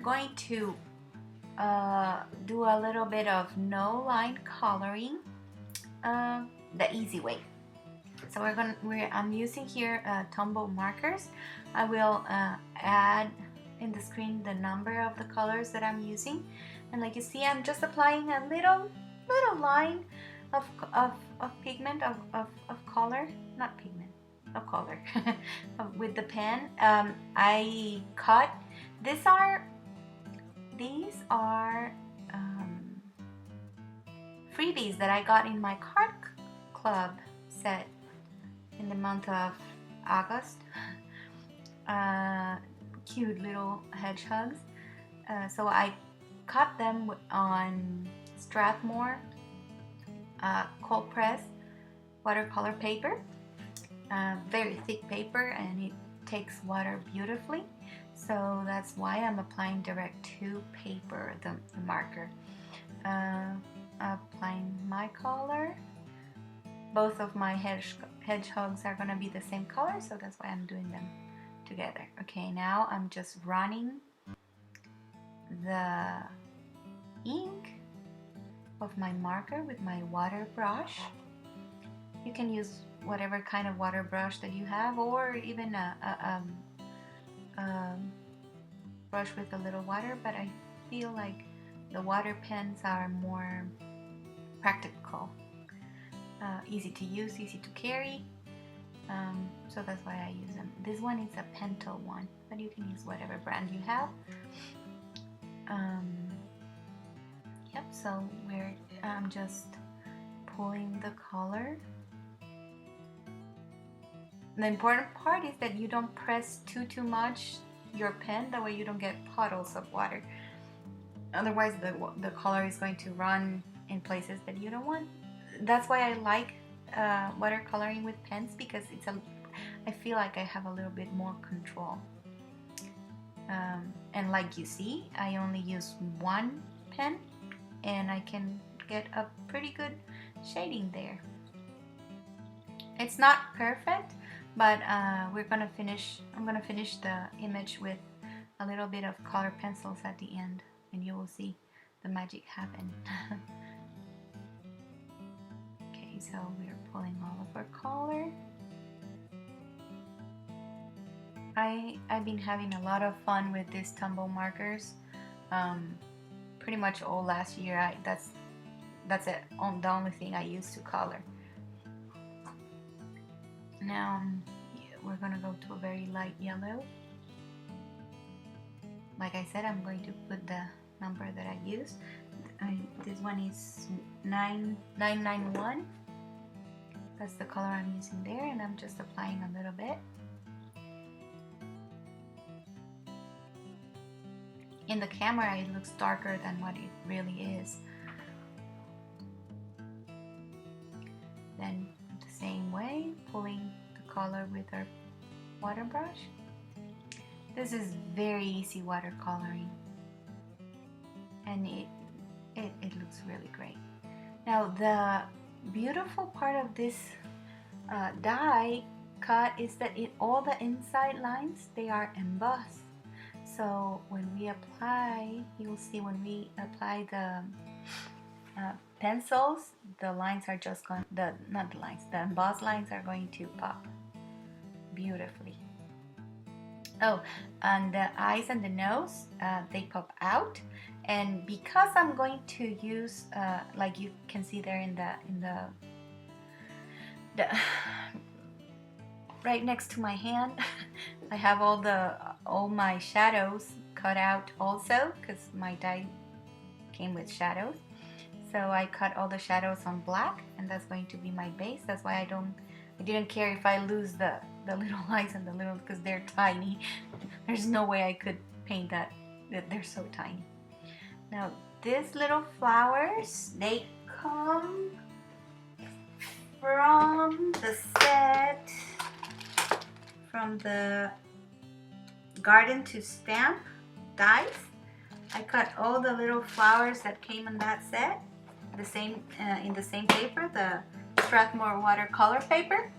going to do a little bit of no line coloring the easy way. So I'm using here Tombow markers. I will add in the screen the number of the colors that I'm using, and like you see, I'm just applying a little line of pigment of color, not pigment, of color with the pen. I cut. These are freebies that I got in my card club set in the month of August. Cute little hedgehogs. So I cut them on Strathmore Coldpress watercolor paper. Very thick paper, and it takes water beautifully. So that's why I'm applying direct to paper, the marker. Applying my color. Both of my hedgehogs are gonna be the same color, so that's why I'm doing them together. Okay, now I'm just running the ink of my marker with my water brush. You can use whatever kind of water brush that you have, or even a brush with a little water, but I feel like the water pens are more practical, easy to use, easy to carry, so that's why I use them. This one is a Pentel one, but you can use whatever brand you have. Yep, so I'm just pulling the color. The important part is that you don't press too much your pen, that way you don't get puddles of water. Otherwise the color is going to run in places that you don't want. That's why I like watercoloring with pens, because I feel like I have a little bit more control. And like you see, I only use one pen and I can get a pretty good shading there. It's not perfect, but I'm gonna finish the image with a little bit of color pencils at the end, and you will see the magic happen. Okay, so we're pulling all of our color. I've been having a lot of fun with these Tombow markers. Pretty much all last year. That's it. The only thing I used to color. Now we're gonna go to a very light yellow. Like I said, I'm going to put the number that I used. This one is 991. That's the color I'm using there, and I'm just applying a little bit. In the camera, it looks darker than what it really is. Then the same way, pulling the color with our water brush. This is very easy watercoloring, and it looks really great. Now the beautiful part of this die cut is that all the inside lines, they are embossed. So when we apply, you'll see when we apply the pencils, the lines are just going, the embossed lines are going to pop beautifully. Oh, and the eyes and the nose, they pop out. And because I'm going to use, like you can see there in the right next to my hand, I have all my shadows cut out also, because my die came with shadows. So I cut all the shadows on black, and that's going to be my base. That's why I didn't care if I lose the little lines and the little, because they're tiny. There's no way I could paint that. They're so tiny. Now these little flowers, they come from the set, from the Garden to Stamp dies. I cut all the little flowers that came in that set, in the same paper, the Strathmore watercolor paper,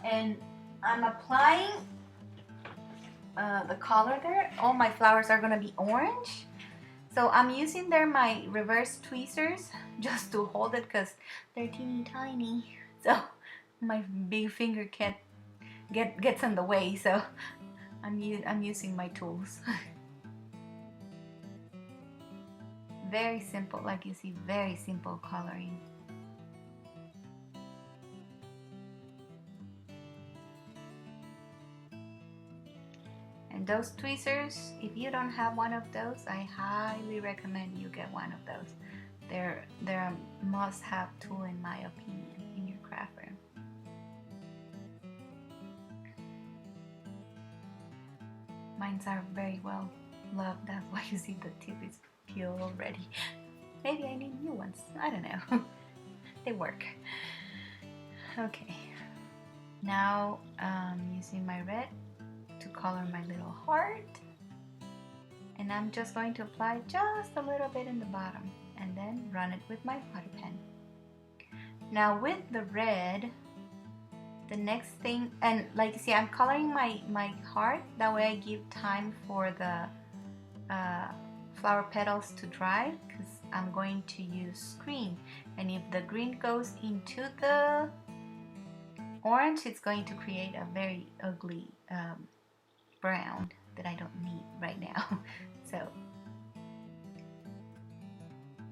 and I'm applying the color there. All my flowers are gonna be orange. So I'm using there my reverse tweezers just to hold it because they're teeny tiny. So my big finger can't gets in the way. So I'm using my tools. Very simple, like you see, very simple coloring. And those tweezers, if you don't have one of those, I highly recommend you get one of those. They're a must-have tool in my opinion in your craft room. Mines are very well loved. That's why you see the tip is peeled already. Maybe I need new ones. I don't know. They work. Okay. Now I'm using my red to color my little heart, and I'm just going to apply just a little bit in the bottom and then run it with my water pen. Now with the red, the next thing, and like you see, I'm coloring my heart, that way I give time for the flower petals to dry, because I'm going to use green, and if the green goes into the orange, it's going to create a very ugly brown that I don't need right now. So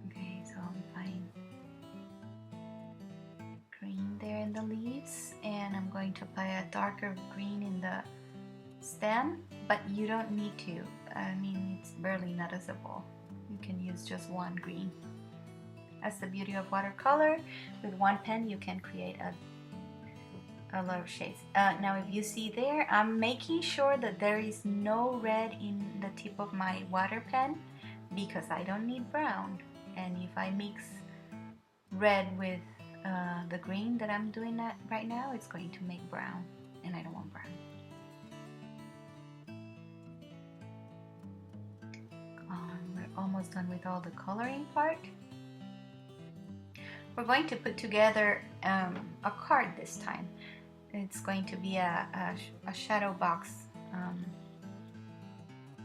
okay, so I'm applying green there in the leaves, and I'm going to apply a darker green in the stem, but you don't need to. I mean, it's barely noticeable. You can use just one green. That's the beauty of watercolor. With one pen you can create a lot of shades. Now if you see there, I'm making sure that there is no red in the tip of my water pen because I don't need brown. And if I mix red with the green that I'm doing right now, it's going to make brown, and I don't want brown. We're almost done with all the coloring part. We're going to put together a card this time. It's going to be a shadow box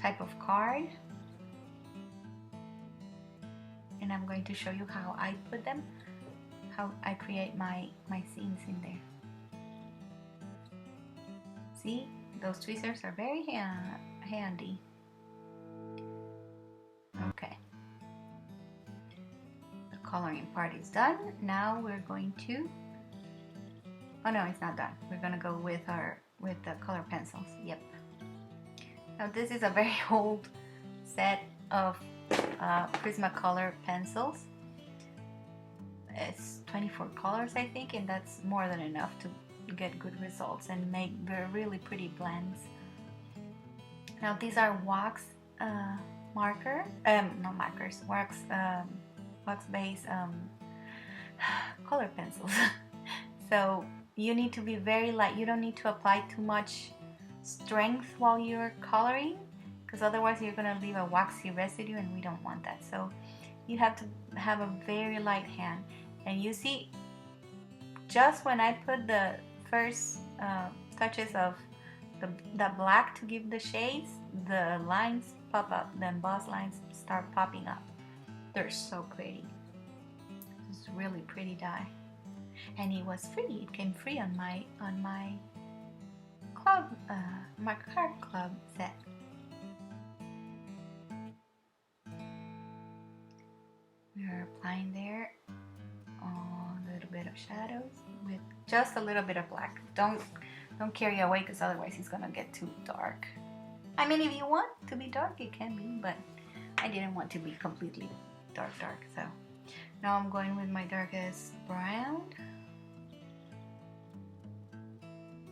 type of card, and I'm going to show you how I put them, how I create my scenes in there. See, those tweezers are very handy. Okay, the coloring part is done. Now we're going to, oh no, it's not done. We're gonna go with the color pencils. Yep. Now this is a very old set of Prisma color pencils. It's 24 colors, I think, and that's more than enough to get good results and make really pretty blends. Now these are wax wax base color pencils. So you need to be very light. You don't need to apply too much strength while you're coloring, because otherwise you're gonna leave a waxy residue, and we don't want that. So you have to have a very light hand. And you see, just when I put the first touches of the black to give the shades, the lines pop up, the embossed lines start popping up. They're so pretty. It's really pretty die, and it was free. It came free on my club, my card club set. We're applying there a little bit of shadows with just a little bit of black. Don't carry away, because otherwise it's gonna get too dark. I mean, if you want to be dark, it can be, but I didn't want to be completely dark. So now I'm going with my darkest brown,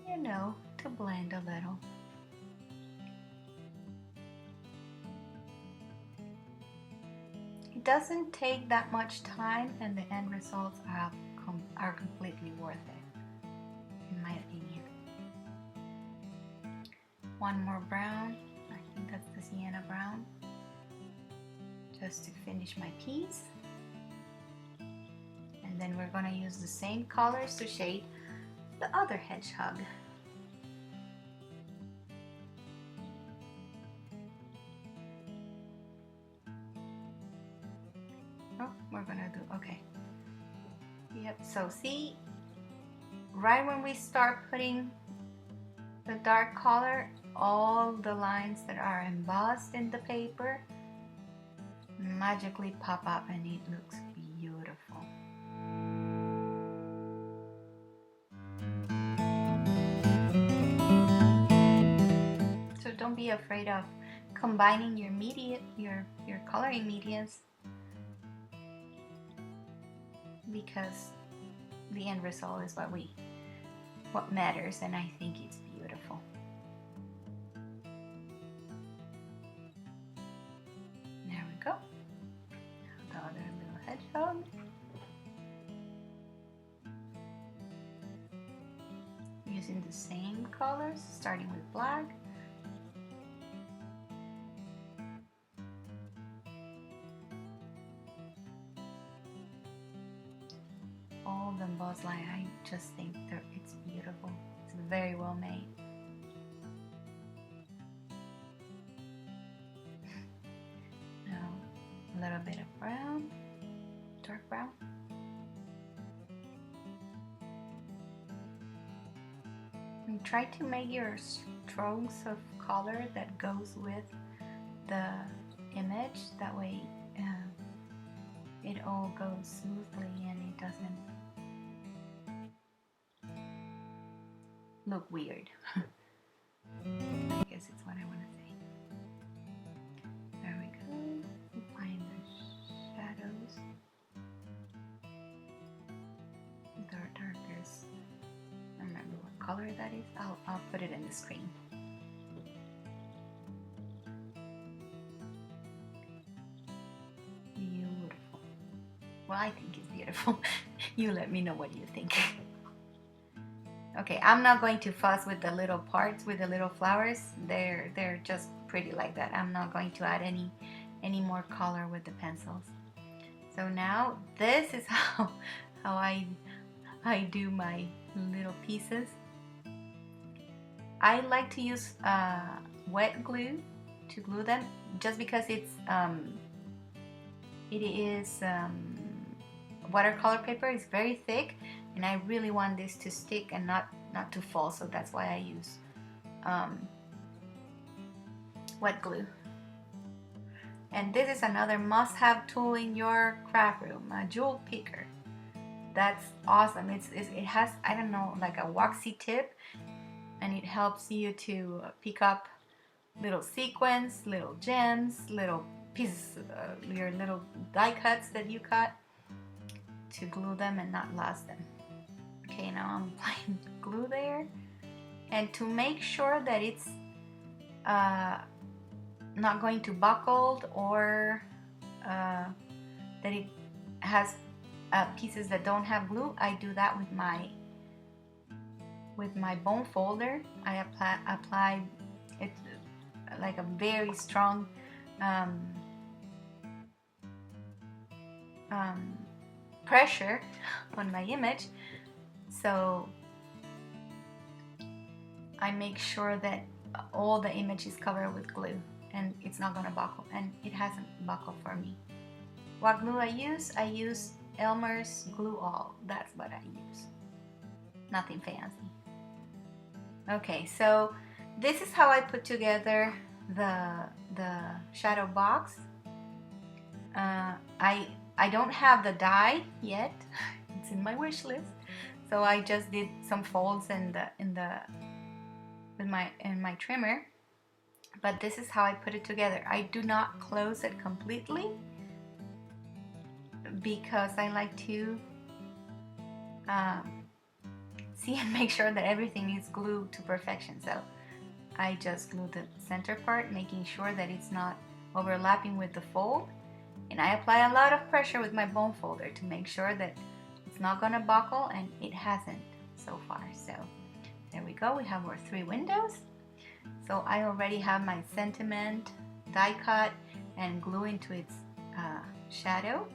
you know, to blend a little. It doesn't take that much time, and the end results are completely worth it, in my opinion. One more brown. I think that's the Sienna brown, just to finish my piece. And then we're gonna use the same colors to shade the other hedgehog. Oh, we're gonna do, okay. Yep, so see, right when we start putting the dark color, all the lines that are embossed in the paper magically pop up and it looks beautiful. So don't be afraid of combining your media, your coloring medias, because the end result is what matters, and I think it's beautiful. There we go. The other little hedgehog. Using the same colors, starting with black. All the embossed line, I just think it's beautiful. It's very well made. Now a little bit of brown, dark brown. And try to make your strokes of color that goes with the image. That way it all goes smoothly and it doesn't look weird. I guess it's what I want to say. There we go. Applying the shadows. The darkest. I don't remember what color that is. I'll put it in the screen. Beautiful. Well, I think it's beautiful. You let me know what you think. Okay, I'm not going to fuss with the little parts, with the little flowers. They're just pretty like that. I'm not going to add any more color with the pencils. So now this is how I do my little pieces. I like to use wet glue to glue them, just because it is watercolor paper. It's very thick, and I really want this to stick and not to fall, so that's why I use wet glue. And this is another must-have tool in your craft room, a jewel picker. That's awesome. It has, I don't know, like a waxy tip, and it helps you to pick up little sequins, little gems, little pieces, your little die cuts that you cut, to glue them and not lost them. Okay, now I'm applying glue there, and to make sure that it's not going to buckle, or that it has pieces that don't have glue, I do that with my bone folder. I apply it like a very strong pressure on my image, so I make sure that all the image is covered with glue and it's not gonna buckle, and it hasn't buckled for me. What glue I use? I use Elmers Glue All. That's what I use. Nothing fancy. Okay, so this is how I put together the shadow box. I don't have the die yet. It's in my wish list. So I just did some folds in my trimmer. But this is how I put it together. I do not close it completely because I like to see and make sure that everything is glued to perfection. So I just glue the center part, making sure that it's not overlapping with the fold. And I apply a lot of pressure with my bone folder to make sure that it's not gonna buckle, and it hasn't so far. So there we go, we have our 3 windows. So I already have my sentiment die cut and glue into its shadow.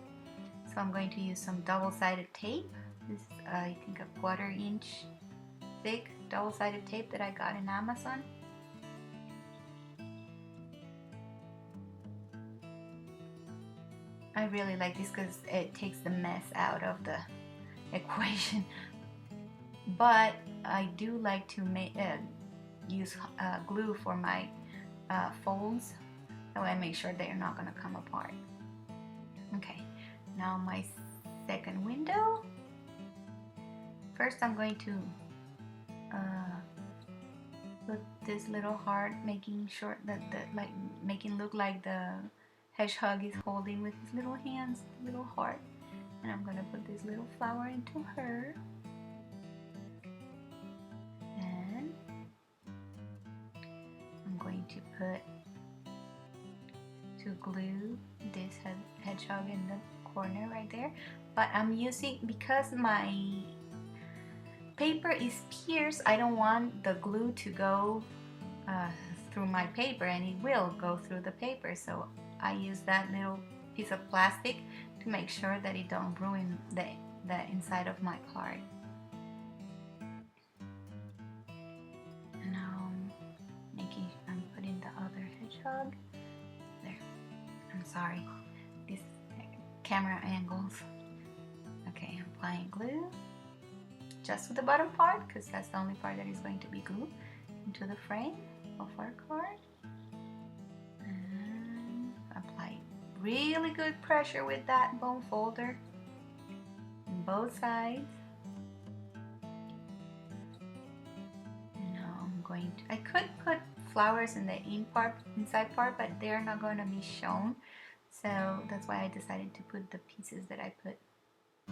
So I'm going to use some double-sided tape. This is I think a 1/4 inch thick double-sided tape that I got in Amazon. I really like this because it takes the mess out of the equation. But I do like to use glue for my folds. That way I make sure they're not going to come apart. Okay, now my second window. First I'm going to put this little heart, making sure that making look like the hedgehog is holding with his little hands the little heart. And I'm going to put this little flower into her. And I'm going to glue this hedgehog in the corner right there. But I'm using, because my paper is pierced, I don't want the glue to go through my paper, and it will go through the paper. So I use that little piece of plastic to make sure that it don't ruin the inside of my card. And now I'm putting the other hedgehog there. I'm sorry, these camera angles. Okay, I'm applying glue just to the bottom part, because that's the only part that is going to be glued into the frame of our card. And apply really good pressure with that bone folder on both sides. And now I'm going to, I could put flowers in the inside part, but they're not going to be shown. So that's why I decided to put the pieces that I put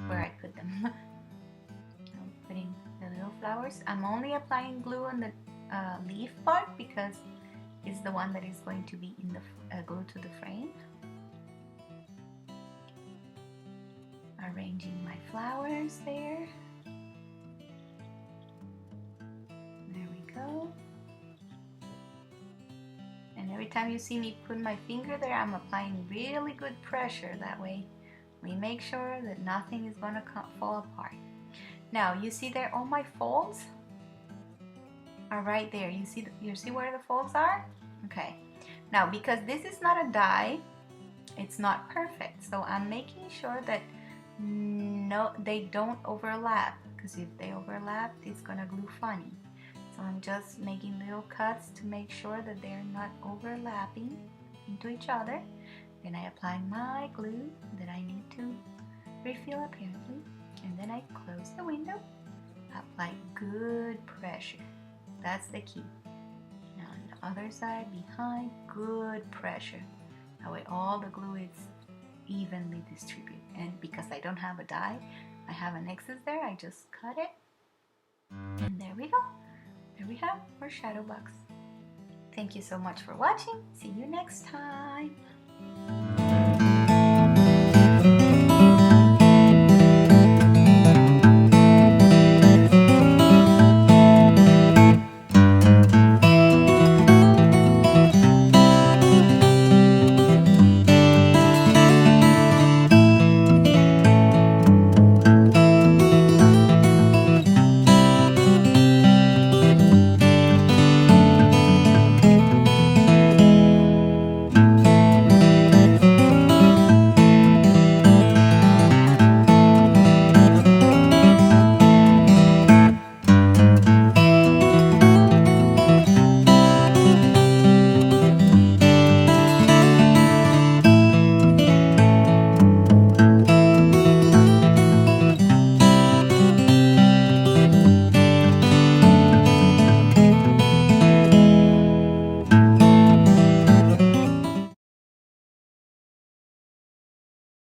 where I put them. I'm putting the little flowers. I'm only applying glue on the leaf part because it's the one that is going to be in the glued to the frame. Arranging my flowers there. There we go. And every time you see me put my finger there, I'm applying really good pressure. That way we make sure that nothing is going to fall apart. Now you see there all my folds are right there. You see where the folds are? Okay. Now because this is not a die, it's not perfect. So I'm making sure that they don't overlap, because if they overlap, it's gonna glue funny. So I'm just making little cuts to make sure that they're not overlapping into each other. Then I apply my glue that I need to refill apparently, and then I close the window, apply good pressure. That's the key. Now on the other side, behind, good pressure. That way all the glue is evenly distributed. And because I don't have a die, I have an excess there, I just cut it. And there we go. There we have our shadow box. Thank you so much for watching. See you next time.